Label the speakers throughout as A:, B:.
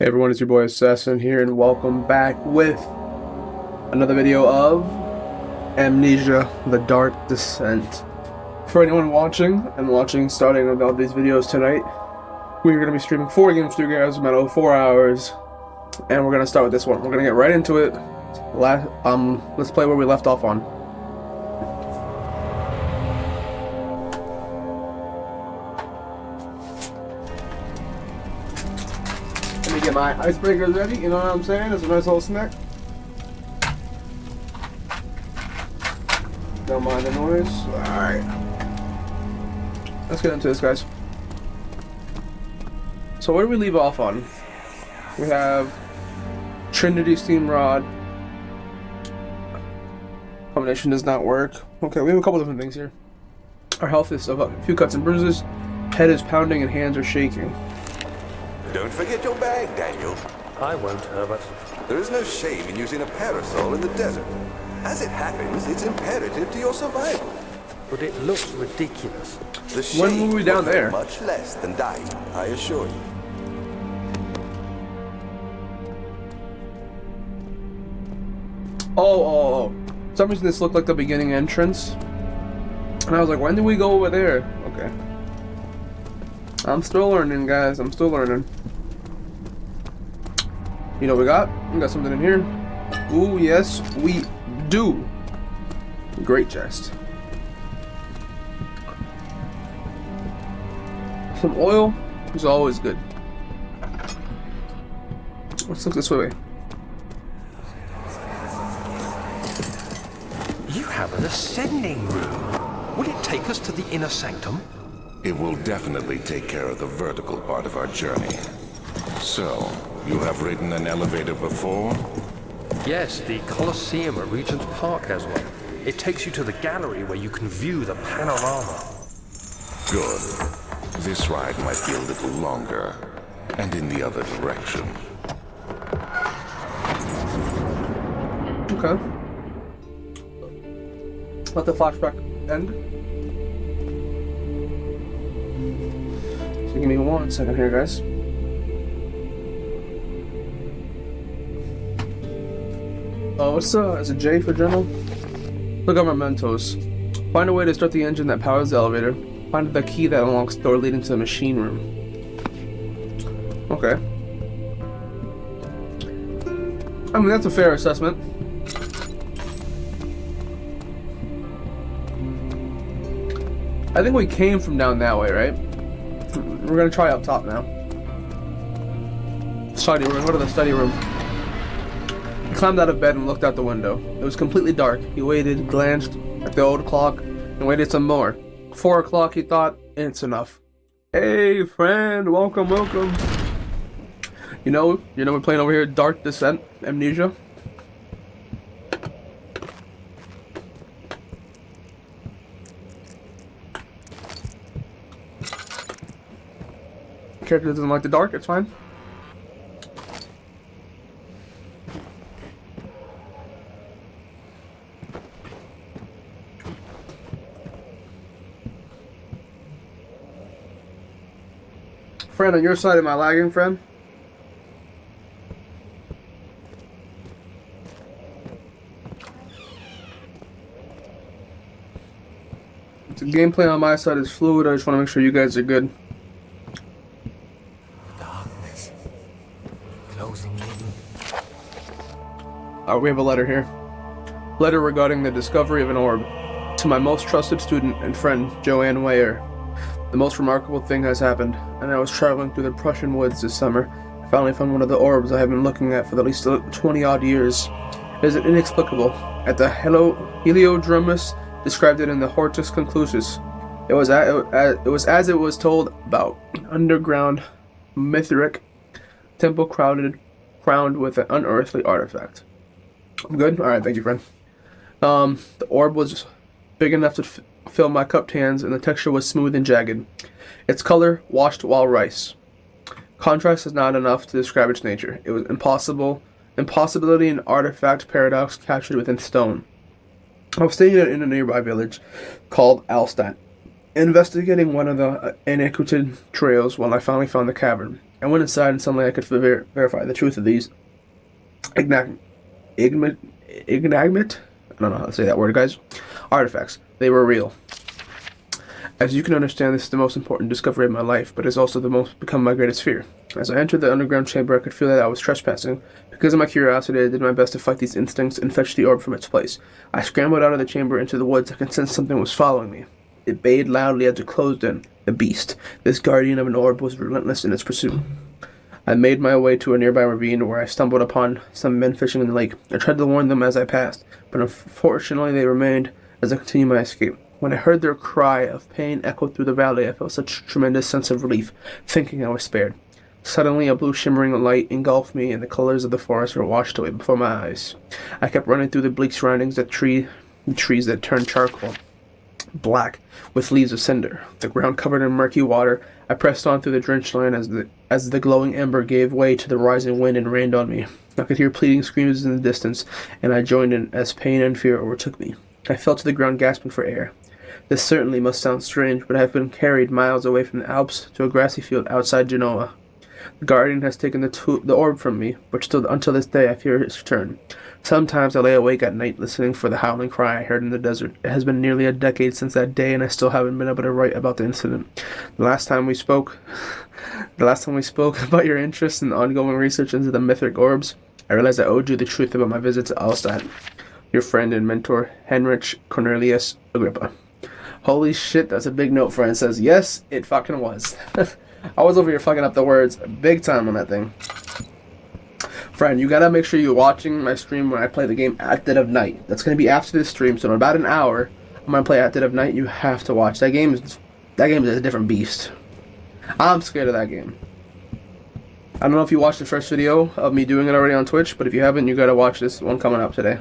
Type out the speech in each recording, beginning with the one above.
A: Hey everyone, it's your boy Assassin here, and welcome back with another video of Amnesia: The Dark Descent. For anyone watching starting about these videos tonight, we're going to be streaming 4 games to you guys, about 4 hours, and we're going to start with this one. We're going to get right into it. Let's play where we left off on. Let me get my icebreakers ready, you know what I'm saying? It's a nice little snack. Don't mind the noise. Alright. Let's get into this, guys. So where do we leave off on? We have Trinity Steam Rod. Combination does not work. Okay, we have a couple different things here. Our health is a few cuts and bruises. Head is pounding and hands are shaking.
B: Don't forget your bag, Daniel.
C: I won't, Herbert.
B: There is no shame in using a parasol in the desert. As it happens, it's imperative to your survival.
C: But it looks ridiculous.
B: The shame
A: When were we down
B: will hurt
A: there?
B: much less than dying, I assure you.
A: Oh. For some reason this looked like the beginning entrance. And I was like, when did we go over there? Okay. I'm still learning, guys. I'm still learning. You know what we got? We got something in here. Ooh, yes, we do. Great chest. Some oil is always good. Let's look this way.
C: You have an ascending room. Will it take us to the inner sanctum?
D: It will definitely take care of the vertical part of our journey. So, you have ridden an elevator before?
C: Yes, the Colosseum at Regent's Park has one. It takes you to the gallery where you can view the panorama.
D: Good. This ride might be a little longer, and in the other direction.
A: Okay. Let the flashback end. So give me 1 second here, guys. Oh, it's a J for journal. Look at mementos. Find a way to start the engine that powers the elevator. Find the key that unlocks the door leading to the machine room. Okay. I mean, that's a fair assessment. I think we came from down that way, right? We're gonna try up top now. Study room. Go to the study room. He climbed out of bed and looked out the window. It was completely dark. He waited, glanced at the old clock, and waited some more. 4 o'clock, he thought, it's enough. Hey, friend, welcome. You know we're playing over here Dark Descent, Amnesia. Character doesn't like the dark, it's fine. Friend, on your side, am I lagging, friend? The gameplay on my side is fluid. I just want to make sure you guys are good.
C: Darkness. Closing in.
A: We have a letter here. Letter regarding the discovery of an orb. To my most trusted student and friend, Joanne Weyer. The most remarkable thing has happened, and I was traveling through the Prussian woods this summer. I finally found one of the orbs I have been looking at for at least 20-odd years. It is inexplicable. At the Heliodromus described it in the Hortus Conclusus. It was as it was told about. Underground Mithric temple crowned with an unearthly artifact. I'm good? Alright, thank you, friend. The orb was big enough to fill my cupped hands, and the texture was smooth and jagged. Its color, washed while rice. Contrast is not enough to describe its nature. It was impossibility and artifact paradox captured within stone. I was staying in a nearby village called Alstadt, investigating one of the iniquitous trails when I finally found the cavern. I went inside and suddenly I could verify the truth of these ignagmit. I don't know how to say that word, guys. Artifacts. They were real. As you can understand, this is the most important discovery of my life, but it's also become my greatest fear. As I entered the underground chamber, I could feel that I was trespassing. Because of my curiosity, I did my best to fight these instincts and fetch the orb from its place. I scrambled out of the chamber into the woods. I could sense something was following me. It bayed loudly as it closed in. The beast, this guardian of an orb, was relentless in its pursuit. I made my way to a nearby ravine where I stumbled upon some men fishing in the lake. I tried to warn them as I passed, but unfortunately they remained as I continued my escape. When I heard their cry of pain echo through the valley, I felt such a tremendous sense of relief, thinking I was spared. Suddenly, a blue shimmering light engulfed me, and the colors of the forest were washed away before my eyes. I kept running through the bleak surroundings of trees that turned charcoal, black, with leaves of cinder. The ground covered in murky water. I pressed on through the drenched land as the glowing ember gave way to the rising wind and rained on me. I could hear pleading screams in the distance, and I joined in as pain and fear overtook me. I fell to the ground gasping for air. This certainly must sound strange, but I have been carried miles away from the Alps to a grassy field outside Genoa. The guardian has taken the orb from me, but still until this day I fear its return. Sometimes I lay awake at night listening for the howling cry I heard in the desert. It has been nearly a decade since that day, and I still haven't been able to write about the incident. The last time we spoke about your interest in ongoing research into the mythic orbs, I realized I owed you the truth about my visit to Alstadt. Your friend and mentor, Heinrich Cornelius Agrippa. Holy shit, that's a big note, friend. It says, yes, it fucking was. I was over here fucking up the words big time on that thing. Friend, you gotta make sure you're watching my stream when I play the game at dead of night. That's gonna be after this stream, so in about an hour, I'm gonna play at dead of night. You have to watch. That game is a different beast. I'm scared of that game. I don't know if you watched the first video of me doing it already on Twitch, but if you haven't, you gotta watch this one coming up today.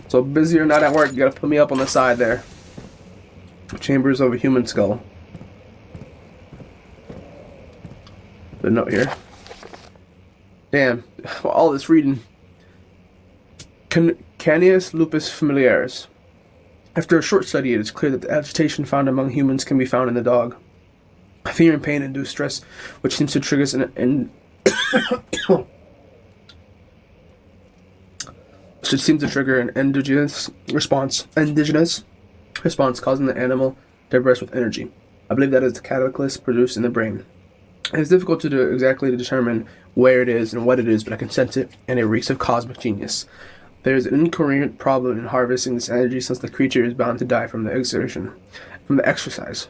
A: So busy or not at work, you gotta put me up on the side there. Chambers of a human skull. The note here. Damn, all this reading. Canis lupus familiaris. After a short study, it is clear that the agitation found among humans can be found in the dog. Fear and pain induce stress, which seems to trigger an endogenous response, causing the animal to burst with energy. I believe that is the catalyst produced in the brain. It is difficult to exactly determine where it is and what it is, but I can sense it, and it reeks of cosmic genius. There is an incoherent problem in harvesting this energy, since the creature is bound to die from the exercise.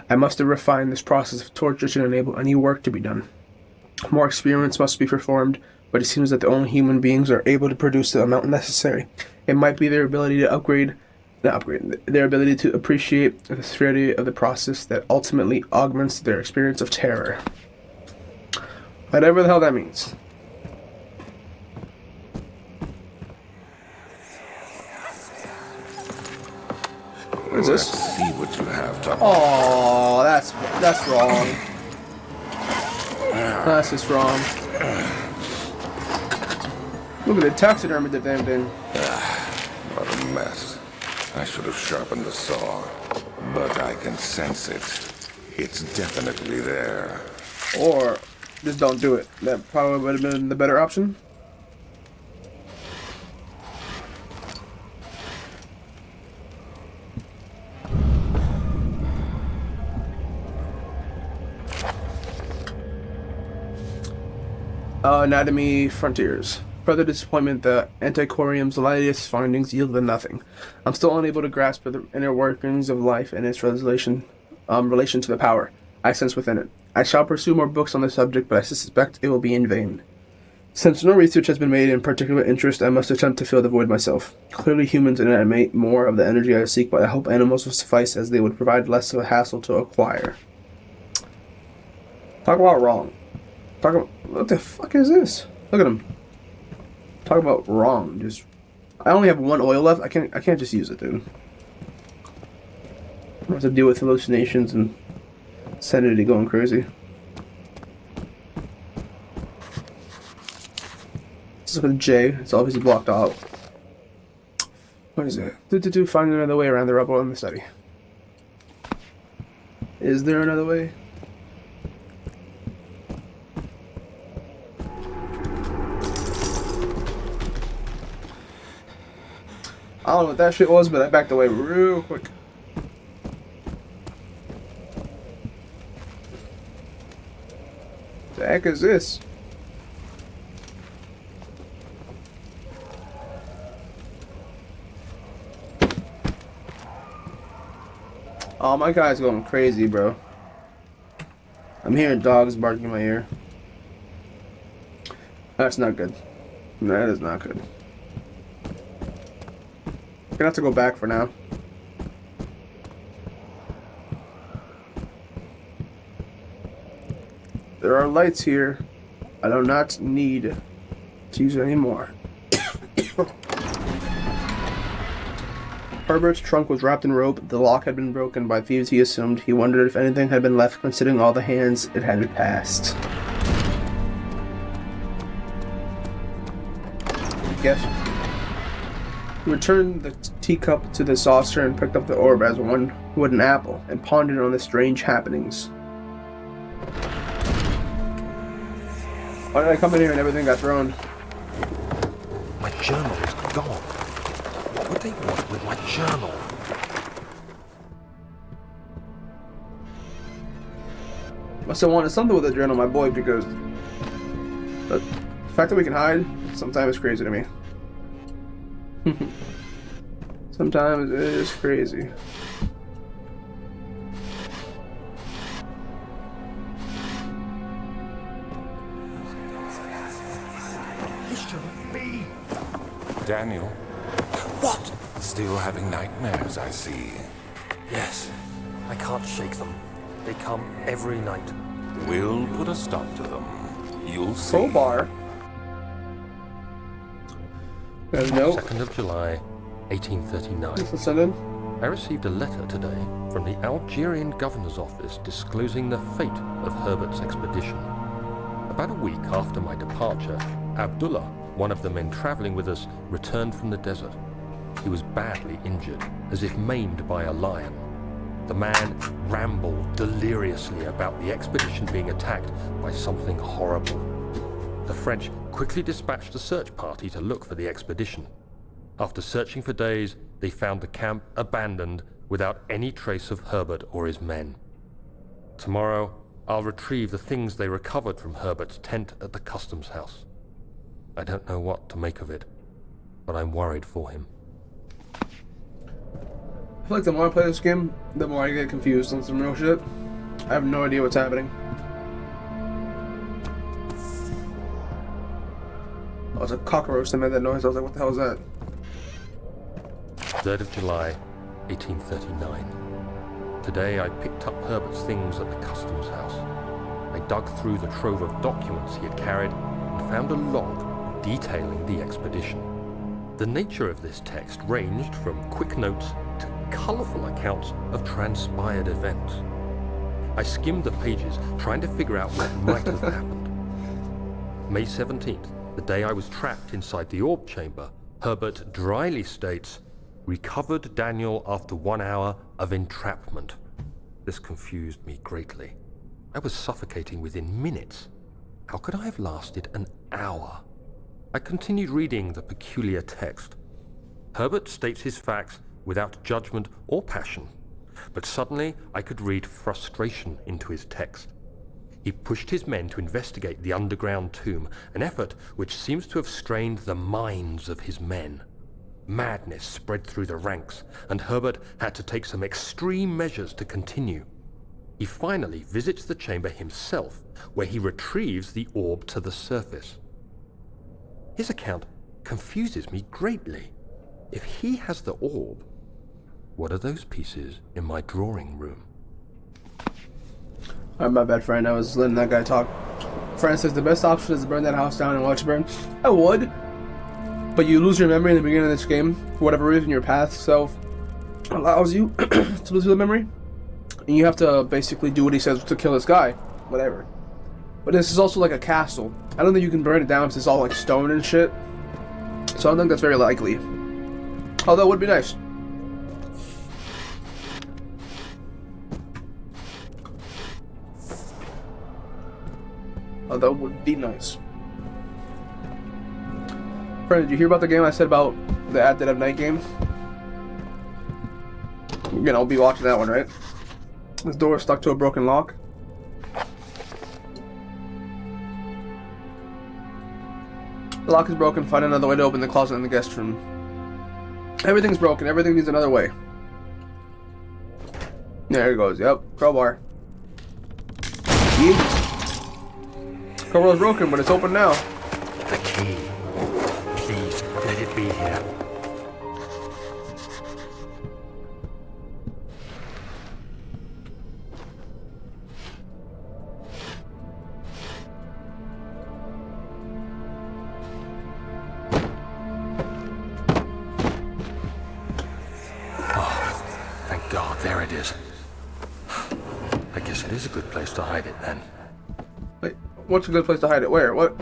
A: I must have refined this process of torture to enable any work to be done. More experiments must be performed, but it seems that the only human beings are able to produce the amount necessary. It might be their ability to their ability to appreciate the severity of the process that ultimately augments their experience of terror. Whatever the hell that means. What is this?
D: Let's see what you have to.
A: Oh, that's wrong. That's just wrong. Look at the taxidermy, the damn thing.
D: What a mess. I should have sharpened the saw, but I can sense it. It's definitely there.
A: Or just don't do it. That probably would have been the better option. Anatomy Frontiers. Further disappointment, the Antiquarium's latest findings yielded nothing. I'm still unable to grasp the inner workings of life and its relation to the power I sense within it. I shall pursue more books on the subject, but I suspect it will be in vain. Since no research has been made in particular interest, I must attempt to fill the void myself. Clearly humans animate more of the energy I seek, but I hope animals will suffice, as they would provide less of a hassle to acquire. Talk about wrong. What the fuck is this? Look at him. Talk about wrong. I only have one oil left. I can't just use it, dude. I have to deal with hallucinations and sanity going crazy. Let's look at J. It's obviously blocked out. What is it? Find another way around the rubble in the study. Is there another way? don't know what that shit was, but I backed away real quick. The heck is this? Oh, my guy's going crazy, bro. I'm hearing dogs barking in my ear. That's not good. That is not good. I'm gonna have to go back for now. There are lights here. I do not need to use it anymore. Herbert's trunk was wrapped in rope. The lock had been broken by thieves, he assumed. He wondered if anything had been left, considering all the hands it had passed. Guess. He returned the teacup to the saucer and picked up the orb as one would an apple, and pondered on the strange happenings. Why did I come in here and everything got thrown?
C: My journal is gone. What would they want with my journal?
A: Must have wanted something with a journal, my boy, because the fact that we can hide sometimes is crazy to me. Sometimes it is crazy.
C: This shouldn't be.
D: Daniel,
C: What?
D: still having nightmares, I see.
C: Yes, I can't shake them. They come every night.
D: We'll put a stop to them. You'll see.
A: Crowbar. Nope.
C: 2nd of July, 1839.
A: Send in.
C: I received a letter today from the Algerian governor's office disclosing the fate of Herbert's expedition. About a week after my departure, Abdullah, one of the men traveling with us, returned from the desert. He was badly injured, as if maimed by a lion. The man rambled deliriously about the expedition being attacked by something horrible. The French quickly dispatched a search party to look for the expedition. After searching for days, they found the camp abandoned without any trace of Herbert or his men. Tomorrow, I'll retrieve the things they recovered from Herbert's tent at the customs house. I don't know what to make of it, but I'm worried for him.
A: I feel like the more I play this game, the more I get confused on some real shit. I have no idea what's happening. Oh, it's a cockroach that made that noise. I was like, what the hell is that?
C: 3rd of July, 1839. Today I picked up Herbert's things at the customs house. I dug through the trove of documents he had carried and found a log detailing the expedition. The nature of this text ranged from quick notes to colourful accounts of transpired events. I skimmed the pages, trying to figure out what might have happened. May 17th, the day I was trapped inside the orb chamber, Herbert dryly states, "Recovered Daniel after 1 hour of entrapment." This confused me greatly. I was suffocating within minutes. How could I have lasted an hour? I continued reading the peculiar text. Herbert states his facts without judgment or passion, but suddenly I could read frustration into his text. He pushed his men to investigate the underground tomb, an effort which seems to have strained the minds of his men. Madness spread through the ranks, and Herbert had to take some extreme measures to continue. He finally visits the chamber himself, where he retrieves the orb to the surface. His account confuses me greatly. If he has the orb, what are those pieces in my drawing room?
A: Alright, my bad, friend. I was letting that guy talk. Friend says the best option is to burn that house down and watch it burn. I would, but you lose your memory in the beginning of this game. For whatever reason, your past self allows you to lose your memory. And you have to basically do what he says to kill this guy. Whatever. But this is also like a castle. I don't think you can burn it down because it's all like stone and shit. So I don't think that's very likely. Although it would be nice. Although it would be nice. Friend, did you hear about the game I said about the At Dead of Night game? Again, I'll be watching that one, right? This door is stuck to a broken lock. The lock is broken. Find another way to open the closet in the guest room. Everything's broken. Everything needs another way. There it goes. Yep. Crowbar. Key. Crowbar's broken, but it's open now.
C: The key. Please, let it be here. Thank God, there it is. I guess it is a good place to hide it then.
A: Wait, what's a good place to hide it? Where? What?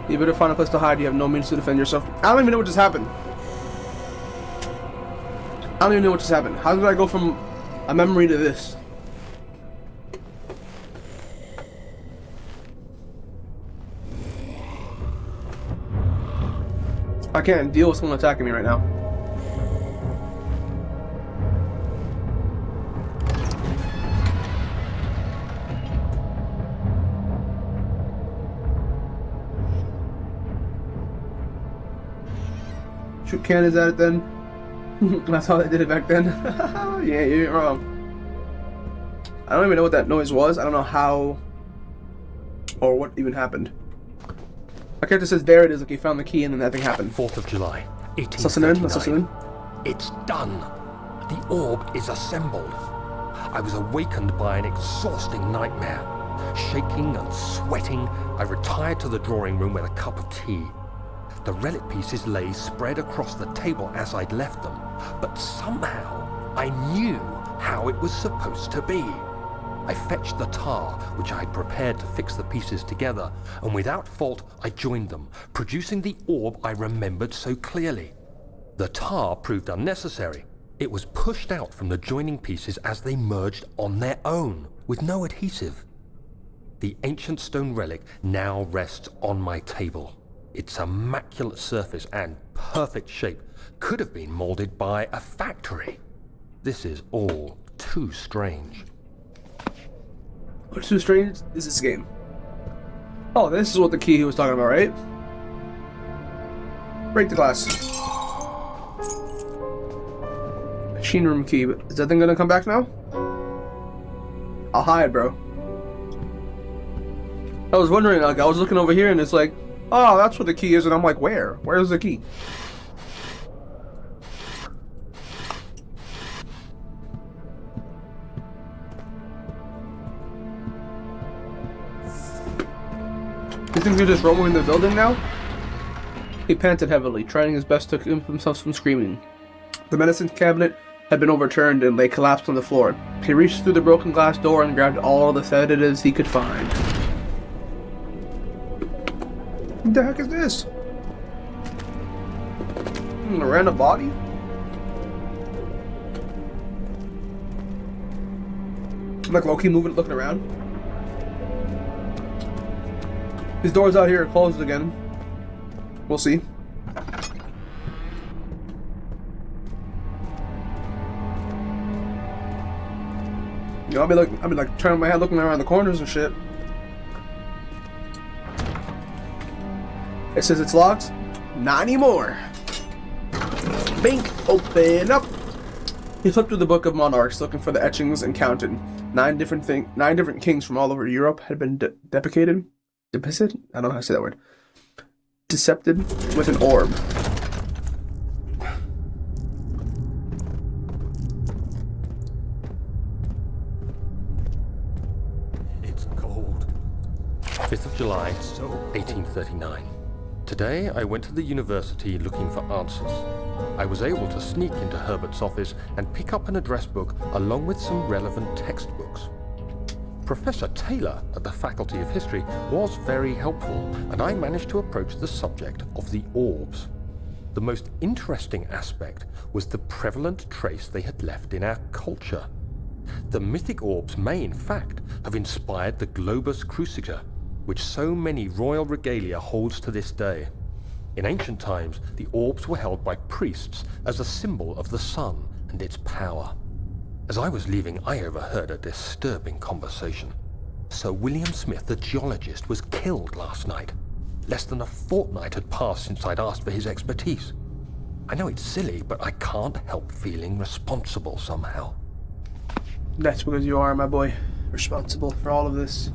A: You better find a place to hide. You have no means to defend yourself. I don't even know what just happened. I don't even know what just happened. How did I go from a memory to this? I can't deal with someone attacking me right now. Shoot cannons at it then. That's how they did it back then. Yeah, you ain't wrong. I don't even know what that noise was. I don't know how or what even happened. My character says there it is, like he found the key and then that thing happened.
C: 4th of July, 1839. It's done. The orb is assembled. I was awakened by an exhausting nightmare. Shaking and sweating, I retired to the drawing room with a cup of tea. The relic pieces lay spread across the table as I'd left them, but somehow I knew how it was supposed to be. I fetched the tar, which I had prepared to fix the pieces together, and without fault I joined them, producing the orb I remembered so clearly. The tar proved unnecessary. It was pushed out from the joining pieces as they merged on their own, with no adhesive. The ancient stone relic now rests on my table. Its immaculate surface and perfect shape could have been molded by a factory. This is all too strange.
A: What's too strange is this game. Oh, this is what the key he was talking about, right? Break the glass. Machine room key, but is that thing gonna come back now? I'll hide, bro. I was wondering, like, I was looking over here and it's like, oh, that's what the key is, and I'm like, where? Where's the key? You think you're just roaming in the building now? He panted heavily, trying his best to keep himself from screaming. The medicine cabinet had been overturned and lay collapsed on the floor. He reached through the broken glass door and grabbed all the sedatives he could find. What the heck is this? A random body? Like low-key moving, looking around. These doors out here are closed again. We'll see. You know, I'll be like turning my head, looking around the corners and shit. It says it's locked. Not anymore. Bink, open up. He flipped through the Book of Monarchs, looking for the etchings, and counted. Nine different kings from all over Europe had been depicted. Depicted? I don't know how to say that word. Decepted with an orb.
C: It's cold. 5th of July, 1839. Today I went to the university looking for answers. I was able to sneak into Herbert's office and pick up an address book along with some relevant textbooks. Professor Taylor at the Faculty of History was very helpful, and I managed to approach the subject of the orbs. The most interesting aspect was the prevalent trace they had left in our culture. The mythic orbs may, in fact, have inspired the globus cruciger, which so many royal regalia holds to this day. In ancient times, the orbs were held by priests as a symbol of the sun and its power. As I was leaving, I overheard a disturbing conversation. Sir William Smith, the geologist, was killed last night. Less than a fortnight had passed since I'd asked for his expertise. I know it's silly, but I can't help feeling responsible somehow.
A: That's because you are, my boy, responsible for all of this.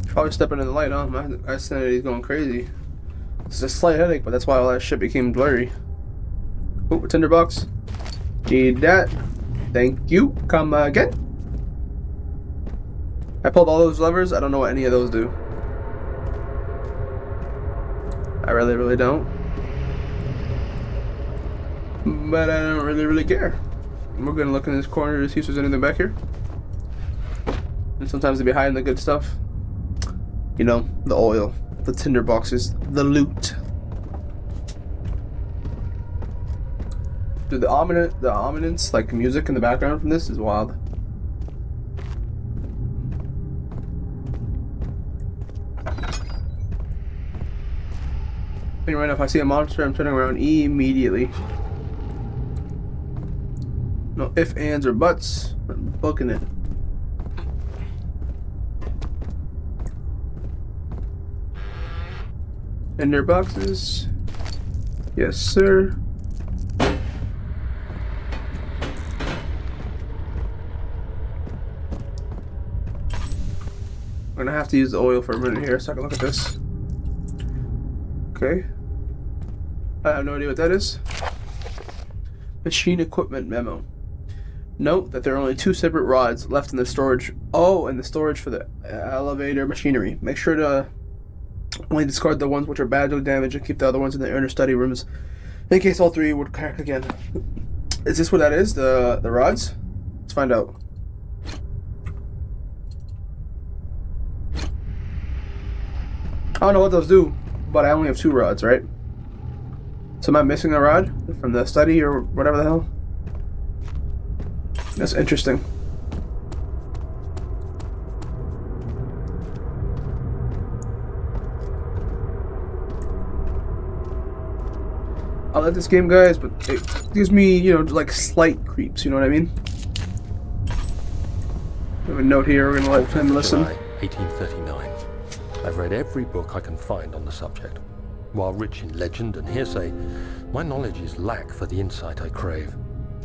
A: Probably stepping in the light, huh? My sanity's going crazy. It's a slight headache, but that's why all that shit became blurry. Oh, a tinderbox. Need that. Thank you. Come again. I pulled all those levers. I don't know what any of those do. I really don't. But I don't really care. We're gonna look in this corner to see if there's anything back here. And sometimes they be hiding the good stuff. You know, the oil, the tinder boxes, the loot. Dude, the ominous, like, music in the background from this is wild. And right now, if I see a monster, I'm turning around immediately. No ifs, ands, or buts. I'm booking it. In their boxes. Yes, sir. I'm gonna have to use the oil for a minute here so I can look at this. Okay. I have no idea what that is. Machine equipment memo. Note that there are only 2 separate rods left in the storage. Oh, and the storage for the elevator machinery. Make sure to only discard the ones which are badly damaged and keep the other ones in the inner study rooms in case all 3 would crack again. Is this what that is? The rods? Let's find out. I don't know what those do, but I only have 2 rods, right? So am I missing a rod from the study or whatever the hell? That's interesting. I like this game, guys, but it gives me, you know, like slight creeps, you know what I mean? We have a note here, we're gonna let him listen.
C: July 1839. I've read every book I can find on the subject. While rich in legend and hearsay, my knowledge is lack for the insight I crave.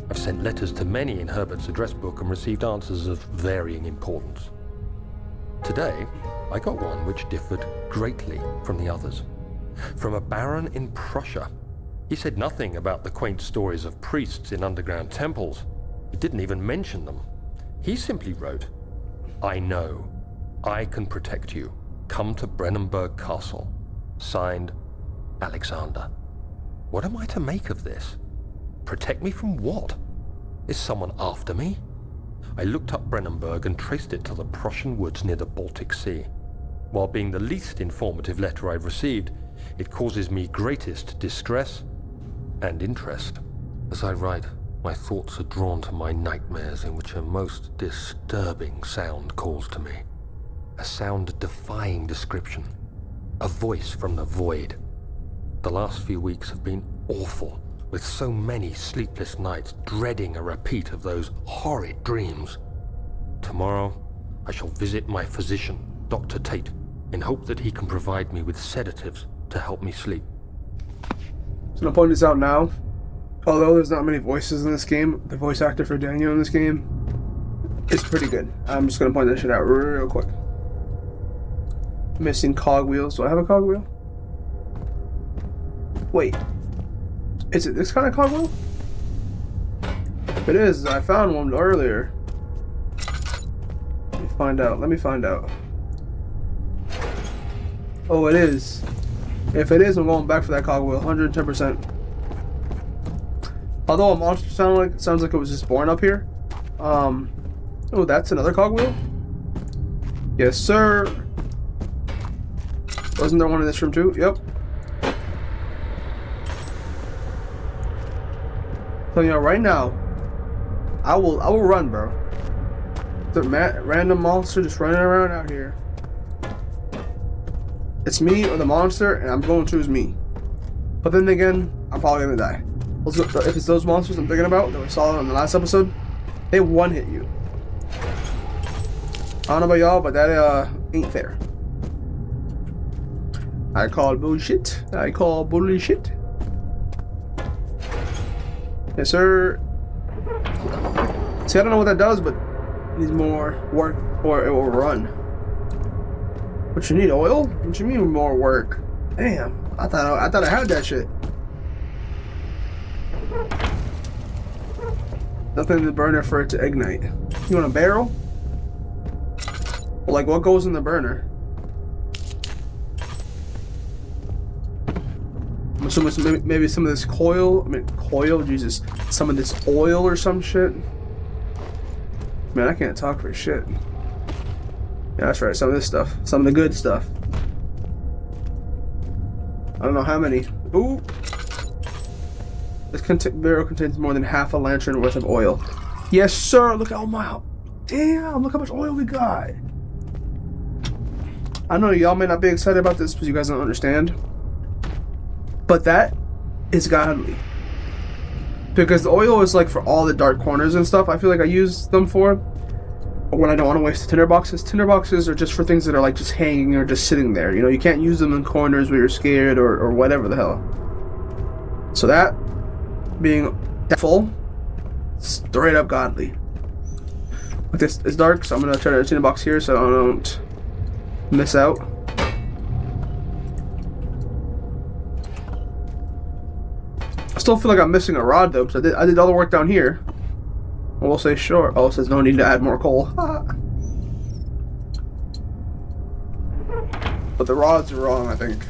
C: I've sent letters to many in Herbert's address book and received answers of varying importance. Today, I got one which differed greatly from the others. From a baron in Prussia. He said nothing about the quaint stories of priests in underground temples. He didn't even mention them. He simply wrote, "I know. I can protect you. Come to Brennenburg Castle. Signed, Alexander." What am I to make of this? Protect me from what? Is someone after me? I looked up Brennenburg and traced it to the Prussian woods near the Baltic Sea. While being the least informative letter I've received, it causes me greatest distress and interest. As I write, my thoughts are drawn to my nightmares in which a most disturbing sound calls to me. A sound defying description. A voice from the void. The last few weeks have been awful, with so many sleepless nights dreading a repeat of those horrid dreams. Tomorrow, I shall visit my physician, Dr. Tate, in hope that he can provide me with sedatives to help me sleep.
A: So I'm pointing this out now. Although there's not many voices in this game, the voice actor for Daniel in this game is pretty good. I'm just gonna point that shit out real quick. Missing cogwheels. Do I have a cogwheel? Wait. Is it this kind of cogwheel? If it is, I found one earlier. Let me find out. Let me find out. Oh, it is. If it is, I'm going back for that cogwheel. 110%. Although a monster sounds like it was just born up here. Oh, that's another cogwheel? Yes, sir. Wasn't there one in this room too? Yep. So you know, right now, I will run, bro. The random monster just running around out here. It's me or the monster, and I'm going to choose me. But then again, I'm probably gonna die. If it's those monsters I'm thinking about that we saw in the last episode, they one hit you. I don't know about y'all, but that ain't fair. I call bullshit. I call bullshit. Yes, sir. See, I don't know what that does, but it needs more work or it will run. What you need, oil? What you mean more work? Damn, I thought I had that shit. Nothing in the burner for it to ignite. You want a barrel? Well, like what goes in the burner? I'm assuming maybe some of this coil, Jesus. Some of this oil or some shit. Man, I can't talk for shit. Yeah, that's right, some of this stuff. Some of the good stuff. I don't know how many. Ooh! This barrel contains more than half a lantern worth of oil. Yes, sir! Look how much... Damn, look how much oil we got! I know y'all may not be excited about this because you guys don't understand. But that is godly. Because the oil is like for all the dark corners and stuff. I feel like I use them for when I don't want to waste the tinder boxes. Tinder boxes are just for things that are like just hanging or just sitting there. You know, you can't use them in corners where you're scared or whatever the hell. So that being full, straight up godly. But this is dark, so I'm gonna try to tinder box here so I don't miss out. I still feel like I'm missing a rod though, because I did all the work down here. I will say sure. Oh, it says no need to add more coal. But the rods are wrong, I think.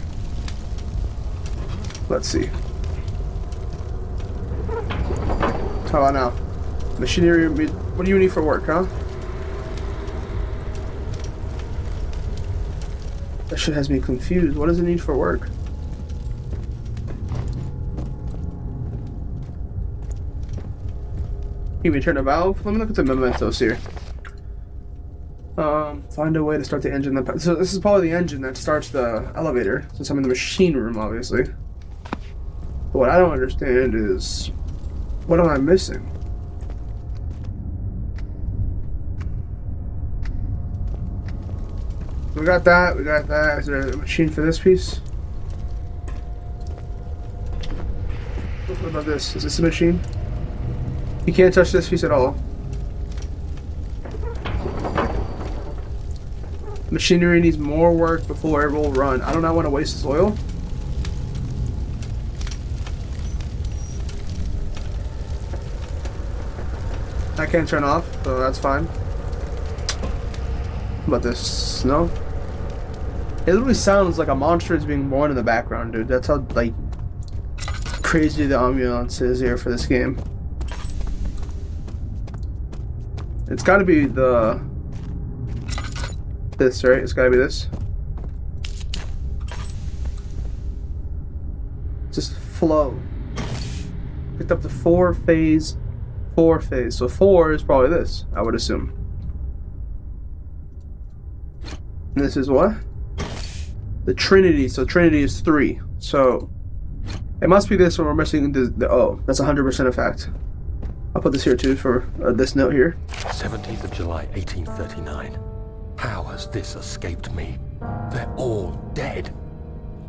A: Let's see. How about now? Machinery, what do you need for work, huh? That shit has me confused. What does it need for work? Can you turn a valve? Let me look at the mementos here. Find a way to start the engine. So this is probably the engine that starts the elevator, since I'm in the machine room, obviously. But what I don't understand is, what am I missing? We got that, we got that. Is there a machine for this piece? What about this? Is this a machine? You can't touch this piece at all. Machinery needs more work before it will run. I do not want to waste this oil. I can't turn off, so that's fine. How about this? No? It literally sounds like a monster is being born in the background, dude. That's how, like, crazy the ambiance is here for this game. It's gotta be this, right? It's gotta be this. Just flow. Picked up the four phase. So 4 is probably this, I would assume. And this is what? The Trinity. So Trinity is 3. So it must be this when we're missing the O. That's 100% a fact. I'll put this here too for this note here.
C: 17th of July, 1839. How has this escaped me? They're all dead.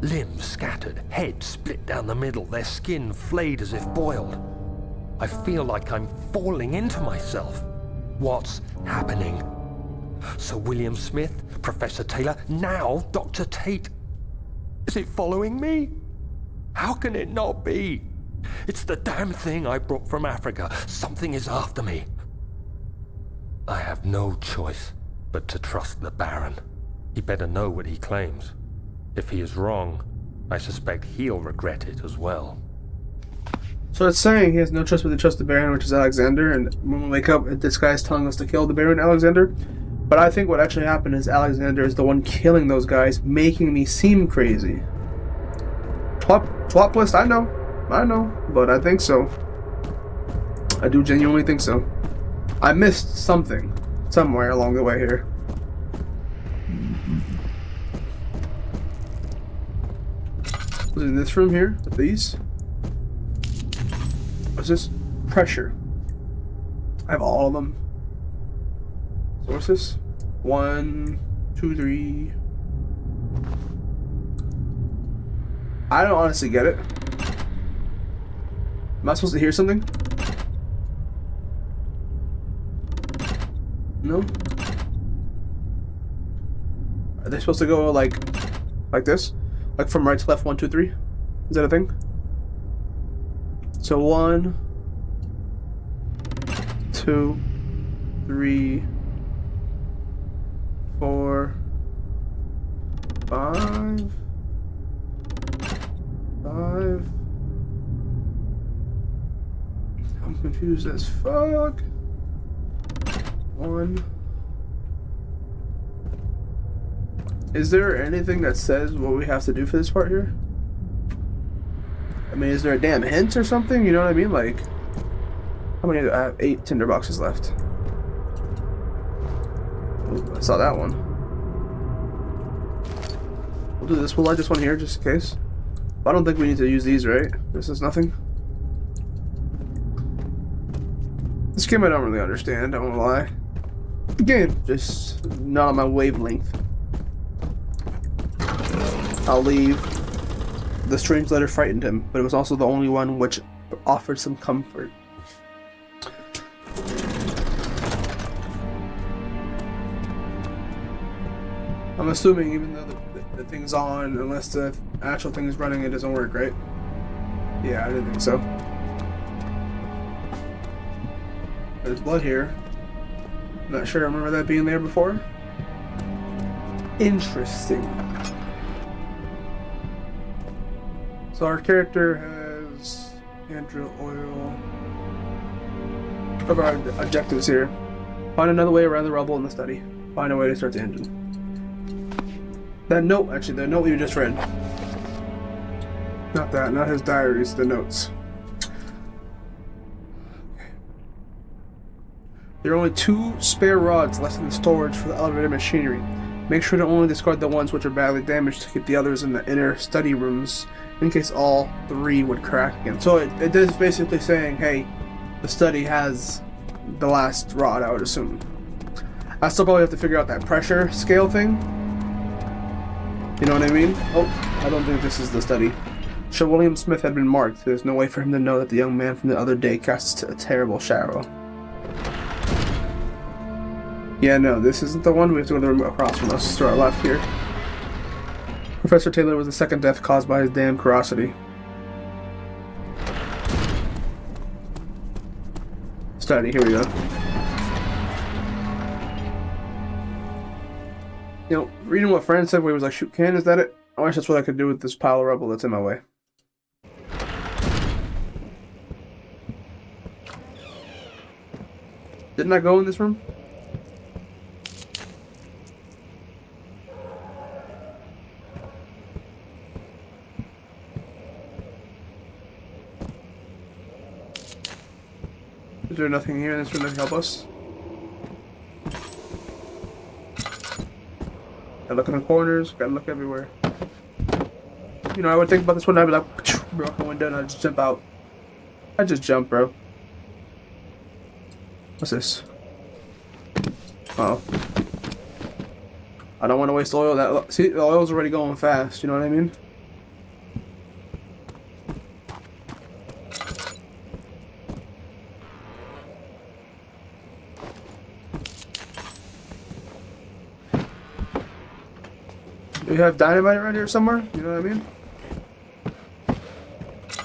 C: Limbs scattered, heads split down the middle, their skin flayed as if boiled. I feel like I'm falling into myself. What's happening? Sir William Smith, Professor Taylor, now Dr. Tate. Is it following me? How can it not be? It's the damn thing I brought from Africa. Something is after me. I have no choice but to trust the Baron. He better know what he claims. If he is wrong, I suspect he'll regret it as well.
A: So it's saying he has no choice but to trust the Baron, which is Alexander, and when we wake up, this guy's telling us to kill the Baron Alexander. But I think what actually happened is Alexander is the one killing those guys, making me seem crazy. Plot twist, I know, but I think so. I do genuinely think so. I missed something somewhere along the way here. Was it in this room here with these? What's this? Pressure. I have all of them. So what's this? 1, 2, 3. I don't honestly get it. Am I supposed to hear something? No? Are they supposed to go like this? Like from right to left, 1, 2, 3? Is that a thing? So 1, 2, 3, 4, 5. I'm confused as fuck. 1. Is there anything that says what we have to do for this part here? I mean, is there a damn hint or something? You know what I mean? Like, how many? I have 8 tinder boxes left. Ooh, I saw that one. We'll do this. We'll light this one here just in case. But I don't think we need to use these, right? This is nothing. This game I don't really understand, I won't lie. The game, just not on my wavelength. I'll leave. The strange letter frightened him, but it was also the only one which offered some comfort. I'm assuming even though the thing's on, unless the actual thing is running, it doesn't work, right? Yeah, I didn't think so. There's blood here. Not sure I remember that being there before. Interesting. So our character has Andrew oil. What are our objectives here? Find another way around the rubble in the study. Find a way to start the engine. That note, actually, the note you just read. Not that, not his diaries, the notes. There are only 2 spare rods left in the storage for the elevator machinery. Make sure to only discard the ones which are badly damaged to keep the others in the inner study rooms, in case all 3 would crack again. So it is basically saying, hey, the study has the last rod, I would assume. I still probably have to figure out that pressure scale thing. You know what I mean? Oh, I don't think this is the study. Sure, William Smith had been marked. There's no way for him to know that the young man from the other day cast a terrible shadow. Yeah, no, this isn't the one. We have to go to the room across from us, to our left here. Professor Taylor was the second death caused by his damn curiosity. Study, here we go. You know, reading what Fran said where he was like, shoot can, is that it? I wish that's what I could do with this pile of rubble that's in my way. Didn't I go in this room? Is there nothing here in this room that can help us? I look in the corners, gotta look everywhere. You know, I would think about this one, I'd be like, broke the window and I'd just jump out. I'd just jump, bro. What's this? Oh. I don't want to waste oil. That see, the oil's already going fast, you know what I mean? Do you have dynamite around here somewhere? You know what I mean?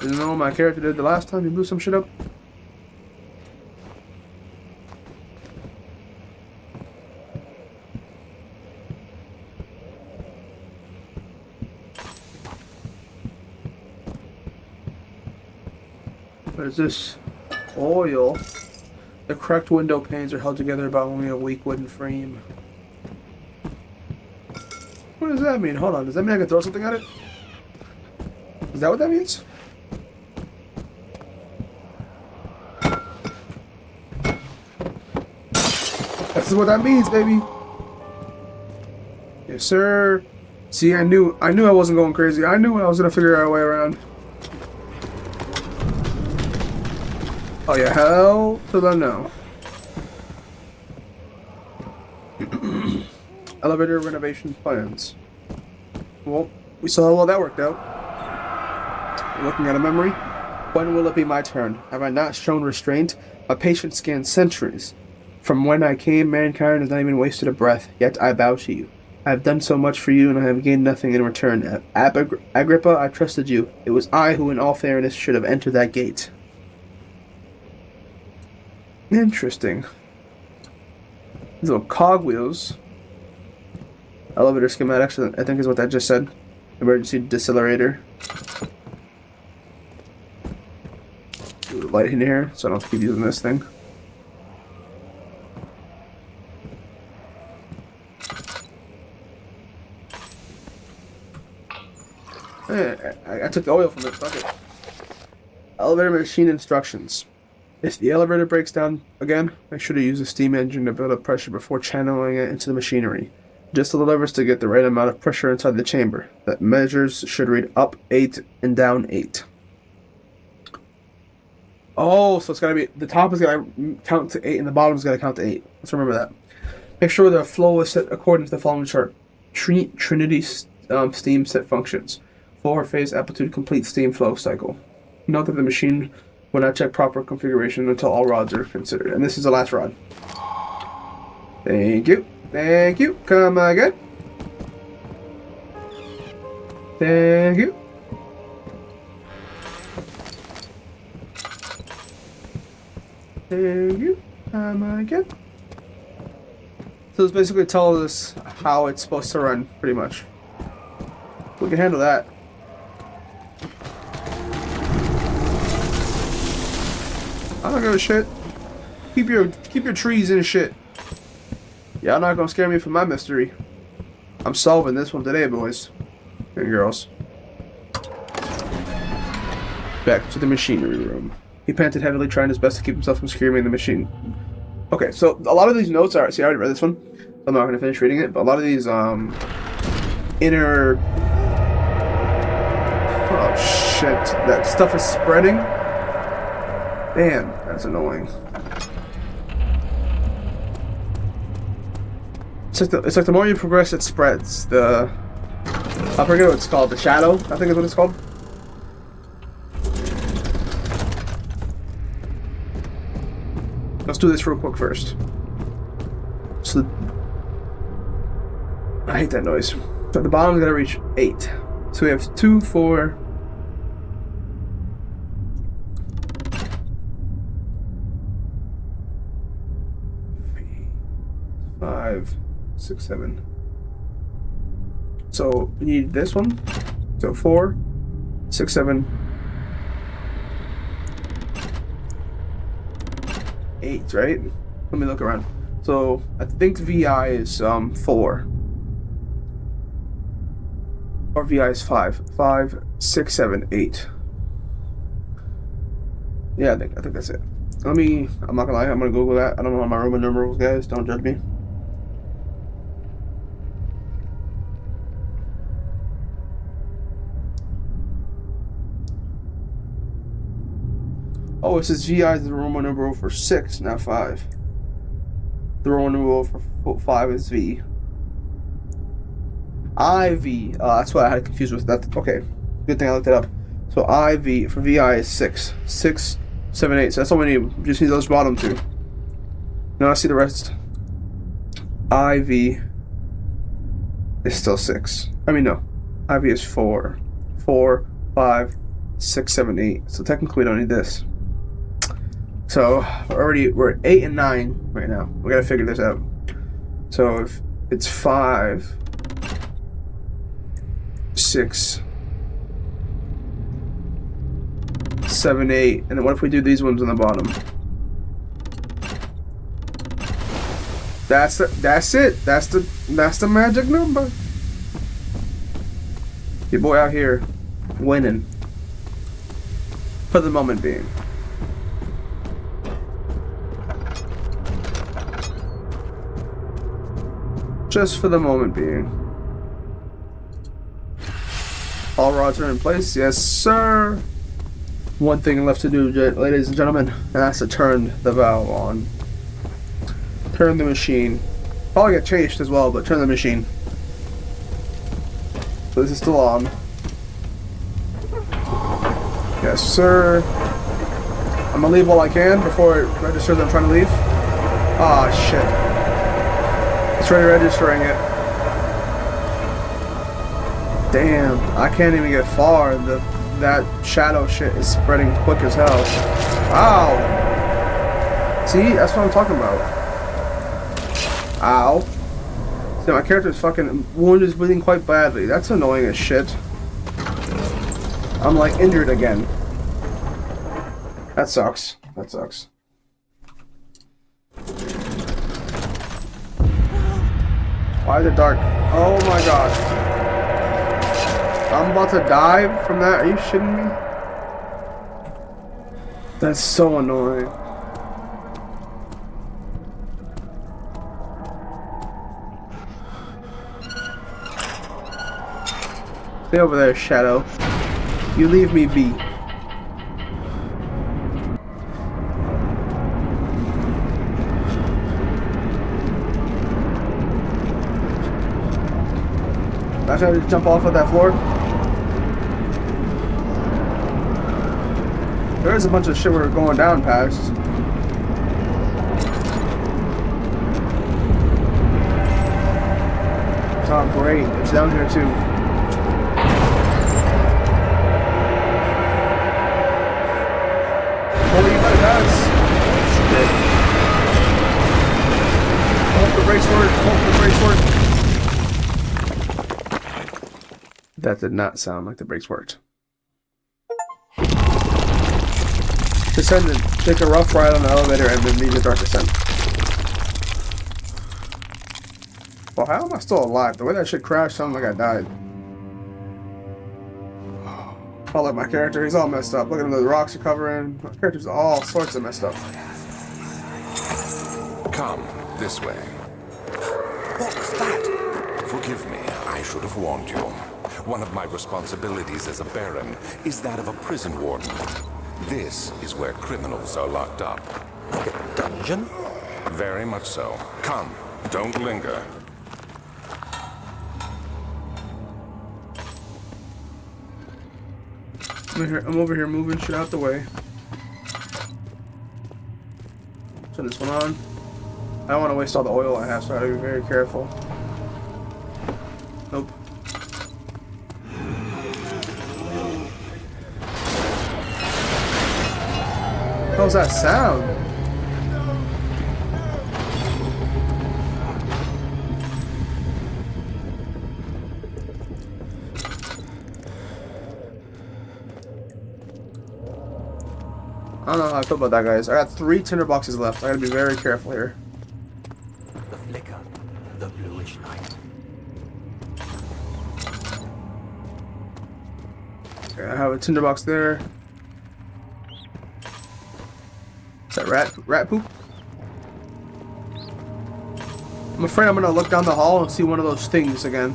A: Didn't know what my character did the last time he blew some shit up. What is this? Oil. The cracked window panes are held together by only a weak wooden frame. What does that mean? Hold on. Does that mean I can throw something at it? Is that what that means? That's what that means, baby. Yes, sir. See, I knew I wasn't going crazy. I knew I was gonna figure out a way around. Oh yeah, hell to the no. Elevator renovation plans. Well, we saw how well that worked out. Looking at a memory. When will it be my turn? Have I not shown restraint? My patience scans centuries. From when I came, mankind has not even wasted a breath, yet I bow to you. I have done so much for you, and I have gained nothing in return. Agrippa, I trusted you. It was I who, in all fairness, should have entered that gate. Interesting. These little cogwheels. Elevator schematics, I think is what that just said. Emergency decelerator. Do the light in here, so I don't have to keep using this thing. I took the oil from this bucket. Elevator machine instructions. If the elevator breaks down again, make sure to use a steam engine to build up pressure before channeling it into the machinery. Just the levers to get the right amount of pressure inside the chamber. That measures should read up 8 and down 8. Oh, so it's gotta be, the top is gonna count to 8 and the bottom is gonna count to 8. Let's remember that. Make sure the flow is set according to the following chart. Trinity steam set functions. 4-phase amplitude complete steam flow cycle. Note that the machine will not check proper configuration until all rods are considered. And this is the last rod. Thank you. Thank you. Come again. Thank you. Thank you. Come again. So this basically tells us how it's supposed to run, pretty much. We can handle that. I don't give a shit. Keep your trees and shit. Y'all not gonna scare me from my mystery. I'm solving this one today, boys and girls. Back to the machinery room. He panted heavily, trying his best to keep himself from screaming in the machine. Okay, so a lot of these notes are... See, I already read this one. I'm not gonna finish reading it, but a lot of these inner... Oh shit, that stuff is spreading. Damn, that's annoying. It's like the more you progress, it spreads. I forget what it's called. The shadow, I think is what it's called. Let's do this real quick first. So, I hate that noise. So the bottom's gotta reach 8. So we have 2, 4. 5, 6, 7. So we need this one. So 4, 6, 7, 8, right? Let me look around. So I think VI is 4. Or VI is 5. 5, 6, 7, 8. Yeah, I think that's it. I'm not gonna lie, I'm gonna Google that. I don't know my Roman numerals, guys. Don't judge me. Oh, it says VI is the Roman numeral for 6, not 5. The Roman numeral for 5 is V. IV. That's what I had confused with that. Okay, good thing I looked it up. So IV for VI is 6. 6, 7, 8. So that's all we need. We just need those bottom two. Now I see the rest. IV is still 6. I mean, no. IV is 4. 4, 5, 6, 7, 8. So technically we don't need this. So we're at 8 and 9 right now. We gotta figure this out. So if it's 5, 6, 7, 8, and then what if we do these ones on the bottom? That's it. That's the magic number. Your boy out here winning. For the moment being. Just for the moment being. All rods are in place. Yes, sir. One thing left to do, ladies and gentlemen, and that's to turn the valve on. Turn the machine. Probably get chased as well, but turn the machine. So this is still on. Yes, sir. I'm gonna leave while I can before it registers I'm trying to leave. Ah, shit. It's already registering it. Damn, I can't even get far. That shadow shit is spreading quick as hell. Ow! See, that's what I'm talking about. Ow. See, my character's fucking wound is bleeding quite badly. That's annoying as shit. I'm like injured again. That sucks. That sucks. Why is it dark? Oh my god. I'm about to die from that. Are you shitting me? That's so annoying. Stay over there, Shadow. You leave me be. I tried to jump off of that floor. There is a bunch of shit we're going down past. Oh great, it's down here too. Holy but it does. Shit. Hope the brakes work. Hope the brakes work. That did not sound like the brakes worked. Descendant. Take a rough ride on the elevator and then leave the dark descent. Well, how am I still alive? The way that shit crashed sounded like I died. I like my character. He's all messed up. Look at him. The rocks are covering. My character's all sorts of messed up.
D: Come this way. What was that? Forgive me. I should have warned you. One of my responsibilities as a Baron is that of a prison warden. This is where criminals are locked up.
C: Like a dungeon?
D: Very much so. Come, don't linger.
A: I'm over here moving shit out the way. Turn this one on. I don't want to waste all the oil I have, so I gotta be very careful. Nope. What was that sound? I don't know how I feel about that, guys. I got 3 tinderboxes left. I gotta be very careful here.
C: The flicker, the bluish light.
A: Okay, I have a tinderbox there. Is that rat poop? I'm afraid I'm gonna look down the hall and see one of those things again.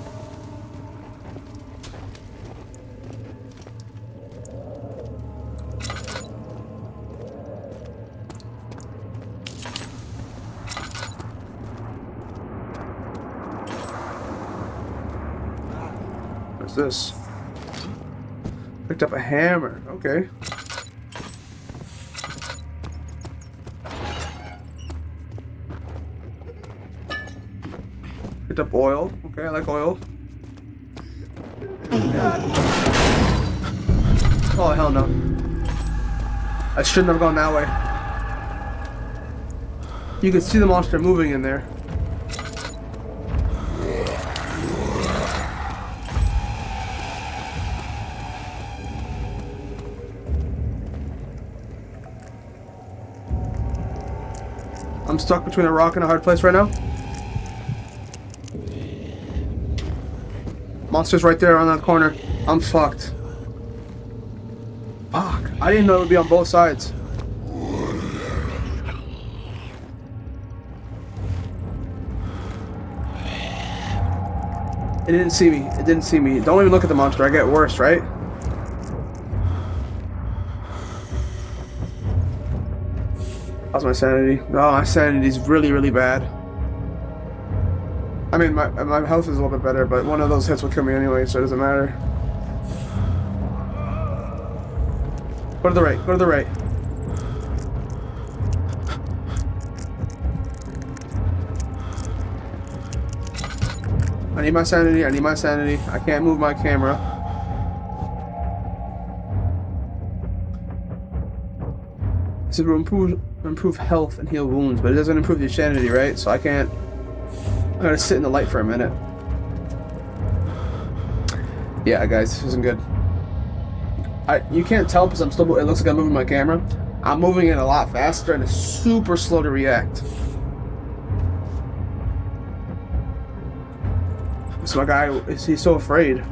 A: What's this? Picked up a hammer. Okay. Picked up oil. Okay, I like oil. Oh, hell no. I shouldn't have gone that way. You can see the monster moving in there. I'm stuck between a rock and a hard place right now. Monster's right there on that corner. I'm fucked. Fuck. I didn't know it would be on both sides. It didn't see me. It didn't see me. Don't even look at the monster. I get worse, right? How's my sanity? No, my sanity's really, really bad. I mean, my health is a little bit better, but one of those hits will kill me anyway, so it doesn't matter. Go to the right. Go to the right. I need my sanity. I need my sanity. I can't move my camera. It said improve health and heal wounds, but it doesn't improve your sanity, right? So I can't. I gotta sit in the light for a minute. Yeah, guys, this isn't good. You can't tell because I'm still. It looks like I'm moving my camera. I'm moving it a lot faster and it's super slow to react. So my guy, he's so afraid.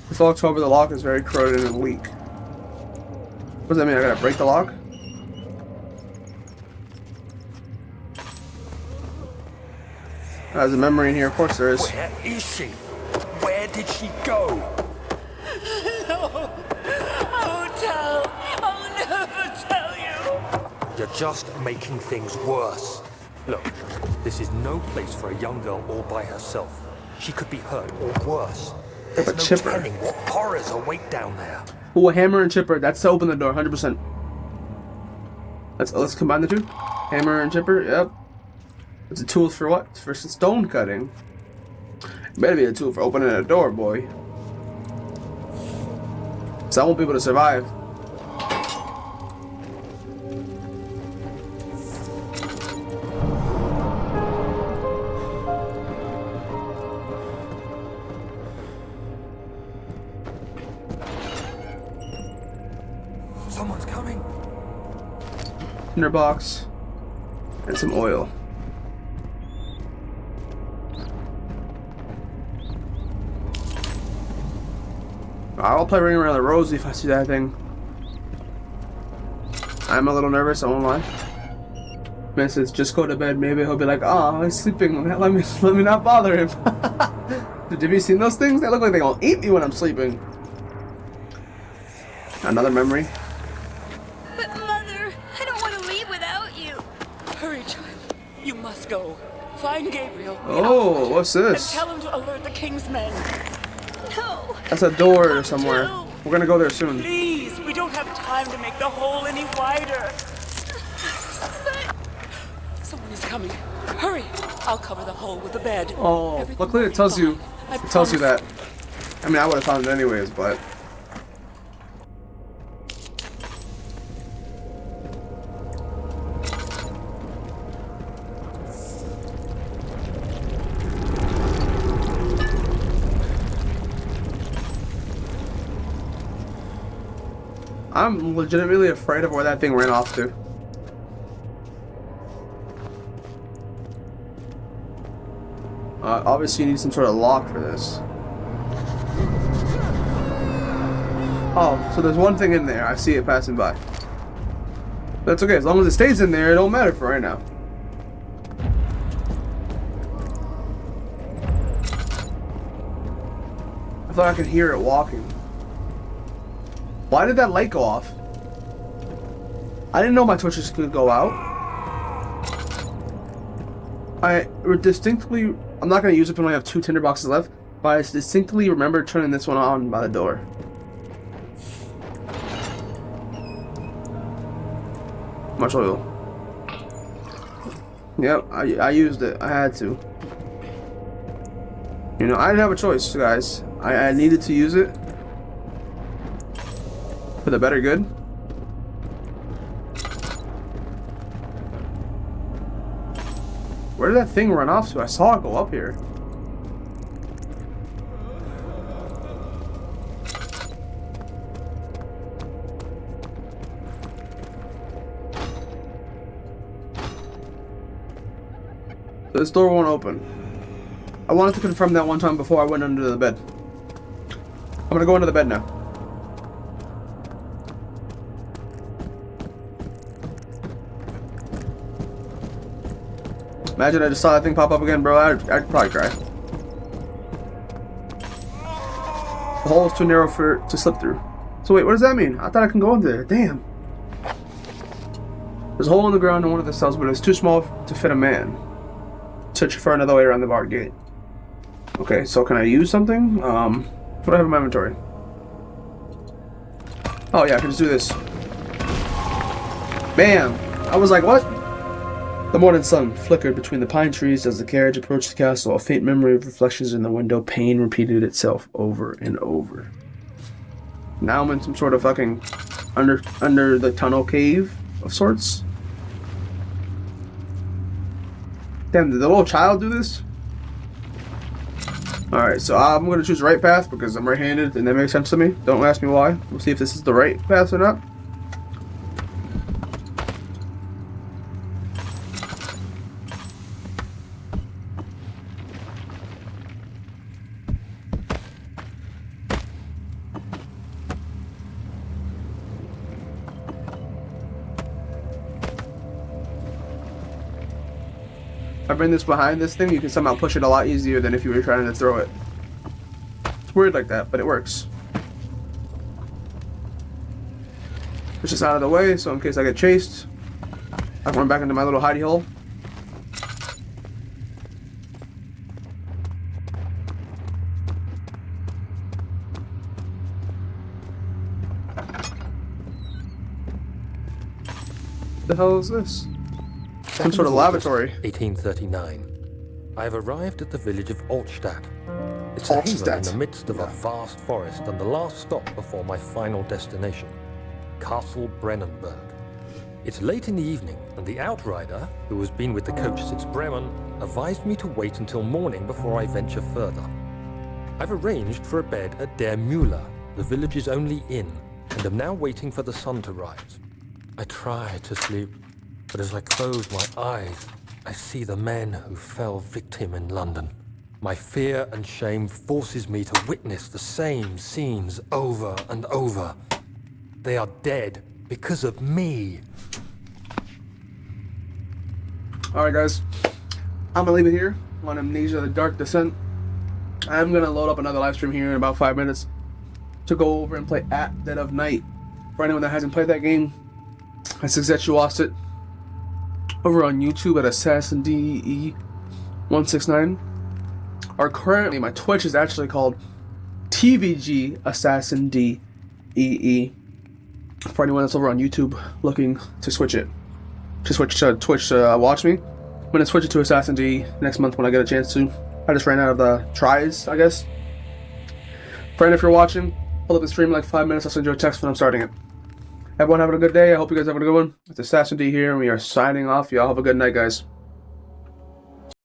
A: This lock's over. The lock is very corroded and weak. What does that mean? I gotta break the lock? There's a memory in here. Of course there is.
E: Where is she? Where did she go?
F: No, I won't tell. I'll never tell you.
E: You're just making things worse. Look, this is no place for a young girl all by herself. She could be hurt or worse. There's
A: A
E: no
A: chipper.
E: telling what horrors await down there.
A: Ooh, a hammer and chipper. That's to open the door, 100%. Let's combine the two. Hammer and chipper. Yep. It's a tool for what? For stone cutting. Better be a tool for opening a door, boy. So I won't be able to survive.
E: Someone's coming.
A: Tinder box. And some oil. I'll play Ring Around the Rosie if I see that thing. I'm a little nervous, I won't lie. Man says, just go to bed. Maybe he'll be like, oh, he's sleeping. Let me not bother him. Have you seen those things? They look like they're gonna eat me when I'm sleeping. Another memory.
F: But Mother, I don't want to leave without you. Hurry, child. You must go. Find Gabriel.
A: Oh, what's
F: And
A: this?
F: tell him to alert the king's men. No.
A: That's a door somewhere. We're gonna go there soon.
F: Please, we don't have time to make the hole any wider. Someone is coming. Hurry. I'll cover the hole with the bed.
A: Oh,
F: Everything
A: luckily
F: will
A: it
F: be
A: tells you.
F: fine. I
A: It tells you
F: promise.
A: that. I mean, I would have found it anyways, but. I'm legitimately afraid of where that thing ran off to. Obviously you need some sort of lock for this. Oh, so there's one thing in there. I see it passing by. That's okay. As long as it stays in there, it don't matter for right now. I thought I could hear it walking. Why did that light go off? I didn't know my torches could go out. I distinctly I'm not gonna use it, but I only have 2 tinder boxes left. But I distinctly remember turning this one on by the door. Much oil. Yep, I used it. I had to. You know, I didn't have a choice, guys. I needed to use it for the better good. Where did that thing run off to? I saw it go up here. This door won't open. I wanted to confirm that one time before I went under the bed. I'm gonna go under the bed now. Imagine I just saw that thing pop up again, bro. I'd probably cry. The hole is too narrow to slip through. So wait, what does that mean? I thought I can go under there. Damn. There's a hole in the ground in one of the cells, but it's too small to fit a man. Search for another way around the bar gate. Okay, so can I use something? What do I have in my inventory? Oh yeah, I can just do this. Bam! I was like, what? The morning sun flickered between the pine trees as the carriage approached the castle. A faint memory of reflections in the window pane repeated itself over and over. Now I'm in some sort of fucking under the tunnel cave of sorts. Damn, did the little child do this? Alright, so I'm going to choose the right path because I'm right-handed and that makes sense to me. Don't ask me why. We'll see if this is the right path or not. I bring this behind this thing, you can somehow push it a lot easier than if you were trying to throw it. It's weird like that, but it works. Push this out of the way, so in case I get chased, I can run back into my little hidey hole. What the hell is this? Some sort of lavatory.
C: 1839. I have arrived at the village of Altstadt. It's a haven in the midst of a vast forest and the last stop before my final destination, Castle Brennenburg. It's late in the evening, and the outrider, who has been with the coach since Bremen, advised me to wait until morning before I venture further. I've arranged for a bed at Der Müller, the village's only inn, and am now waiting for the sun to rise. I try to sleep, but as I close my eyes, I see the men who fell victim in London. My fear and shame forces me to witness the same scenes over and over. They are dead because of me.
A: Alright guys, I'm gonna leave it here on Amnesia: The Dark Descent. I'm gonna load up another live stream here in about 5 minutes to go over and play At Dead of Night. For anyone that hasn't played that game, I suggest you watch it over on YouTube at Assassin DE169. Or currently, my Twitch is actually called TVG Assassin DEE. For anyone that's over on YouTube looking to switch it, to switch to Twitch to watch me, I'm gonna switch it to Assassin DE next month when I get a chance to. I just ran out of the tries, I guess. Friend, if you're watching, pull up the stream in like 5 minutes. I'll send you a text when I'm starting it. Everyone having a good day. I hope you guys having a good one. It's Assassin D here, and we are signing off. Y'all have a good night, guys.